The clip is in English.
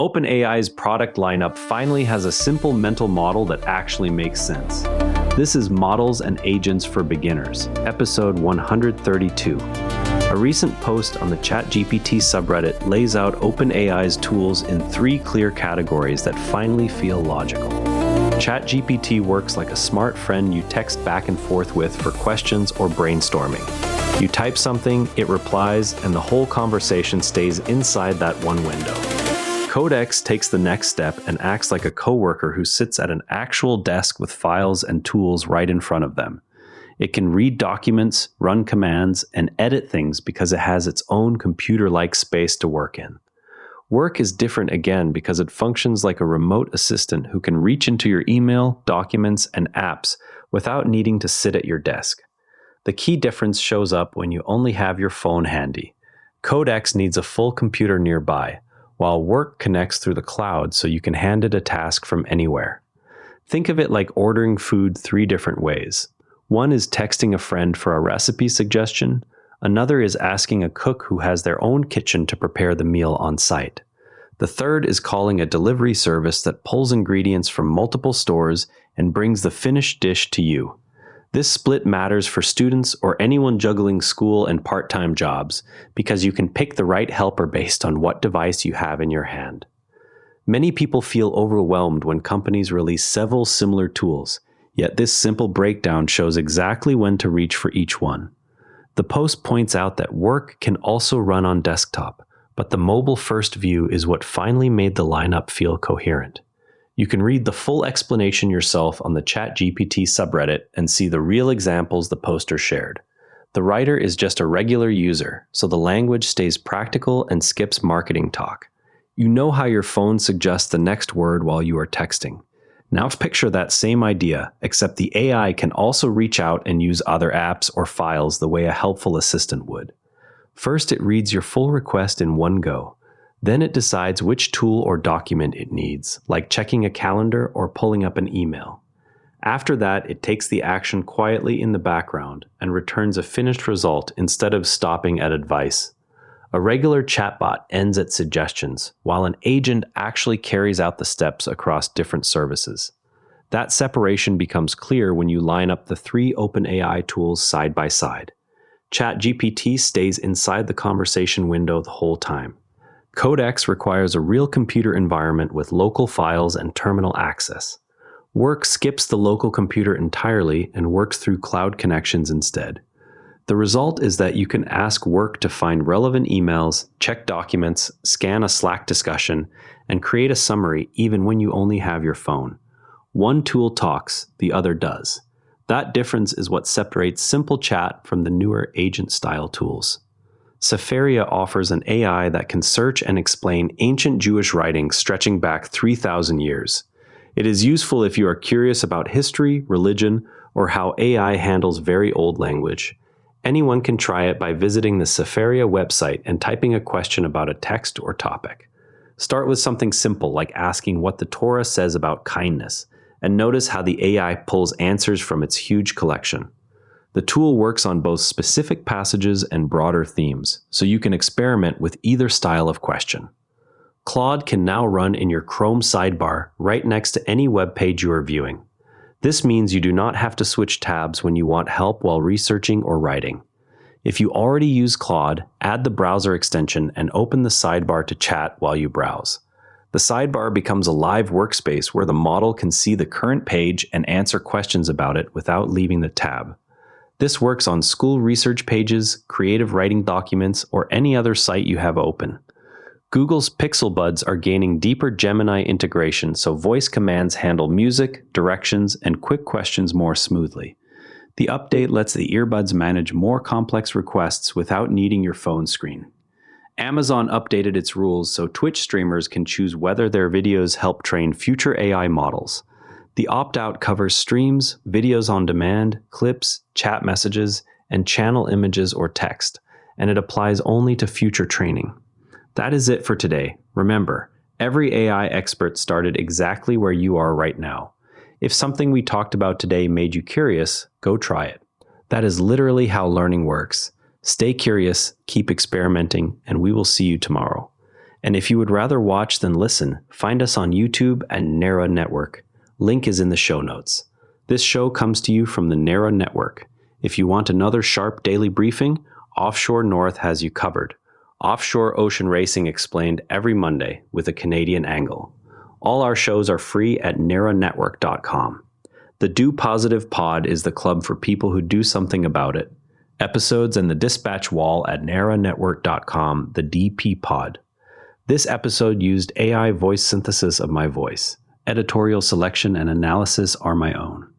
OpenAI's product lineup finally has a simple mental model that actually makes sense. This is Models and Agents for Beginners, episode 132. A recent post on the ChatGPT subreddit lays out OpenAI's tools in 3 clear categories that finally feel logical. ChatGPT works like a smart friend you text back and forth with for questions or brainstorming. You type something, it replies, and the whole conversation stays inside that one window. Codex takes the next step and acts like a coworker who sits at an actual desk with files and tools right in front of them. It can read documents, run commands, and edit things because it has its own computer-like space to work in. Work is different again because it functions like a remote assistant who can reach into your email, documents, and apps without needing to sit at your desk. The key difference shows up when you only have your phone handy. Codex needs a full computer nearby, while Work connects through the cloud so you can hand it a task from anywhere. Think of it like ordering food 3 different ways. One is texting a friend for a recipe suggestion. Another is asking a cook who has their own kitchen to prepare the meal on site. The third is calling a delivery service that pulls ingredients from multiple stores and brings the finished dish to you. This split matters for students or anyone juggling school and part-time jobs because you can pick the right helper based on what device you have in your hand. Many people feel overwhelmed when companies release several similar tools, yet this simple breakdown shows exactly when to reach for each one. The post points out that Work can also run on desktop, but the mobile-first view is what finally made the lineup feel coherent. You can read the full explanation yourself on the ChatGPT subreddit and see the real examples the poster shared. The writer is just a regular user, so the language stays practical and skips marketing talk. You know how your phone suggests the next word while you are texting. Now picture that same idea, except the AI can also reach out and use other apps or files the way a helpful assistant would. First, it reads your full request in one go. Then it decides which tool or document it needs, like checking a calendar or pulling up an email. After that, it takes the action quietly in the background and returns a finished result instead of stopping at advice. A regular chatbot ends at suggestions, while an agent actually carries out the steps across different services. That separation becomes clear when you line up the 3 OpenAI tools side by side. ChatGPT stays inside the conversation window the whole time. Codex requires a real computer environment with local files and terminal access. Work skips the local computer entirely and works through cloud connections instead. The result is that you can ask Work to find relevant emails, check documents, scan a Slack discussion, and create a summary even when you only have your phone. One tool talks, the other does. That difference is what separates simple chat from the newer agent-style tools. Sefaria offers an AI that can search and explain ancient Jewish writings stretching back 3,000 years. It is useful if you are curious about history, religion, or how AI handles very old language. Anyone can try it by visiting the Sefaria website and typing a question about a text or topic. Start with something simple like asking what the Torah says about kindness, and notice how the AI pulls answers from its huge collection. The tool works on both specific passages and broader themes, so you can experiment with either style of question. Claude can now run in your Chrome sidebar right next to any web page you are viewing. This means you do not have to switch tabs when you want help while researching or writing. If you already use Claude, add the browser extension and open the sidebar to chat while you browse. The sidebar becomes a live workspace where the model can see the current page and answer questions about it without leaving the tab. This works on school research pages, creative writing documents, or any other site you have open. Google's Pixel Buds are gaining deeper Gemini integration so voice commands handle music, directions, and quick questions more smoothly. The update lets the earbuds manage more complex requests without needing your phone screen. Amazon updated its rules so Twitch streamers can choose whether their videos help train future AI models. The opt-out covers streams, videos on demand, clips, chat messages, and channel images or text, and it applies only to future training. That is it for today. Remember, every AI expert started exactly where you are right now. If something we talked about today made you curious, go try it. That is literally how learning works. Stay curious, keep experimenting, and we will see you tomorrow. And if you would rather watch than listen, find us on YouTube at Nara Network. Link is in the show notes. This show comes to you from the Nara Network. If you want another sharp daily briefing, Offshore North has you covered. Offshore Ocean Racing Explained every Monday with a Canadian angle. All our shows are free at naranetwork.com. The Do Positive Pod is the club for people who do something about it. Episodes and the dispatch wall at naranetwork.com, the DP Pod. This episode used AI voice synthesis of my voice. Editorial selection and analysis are my own.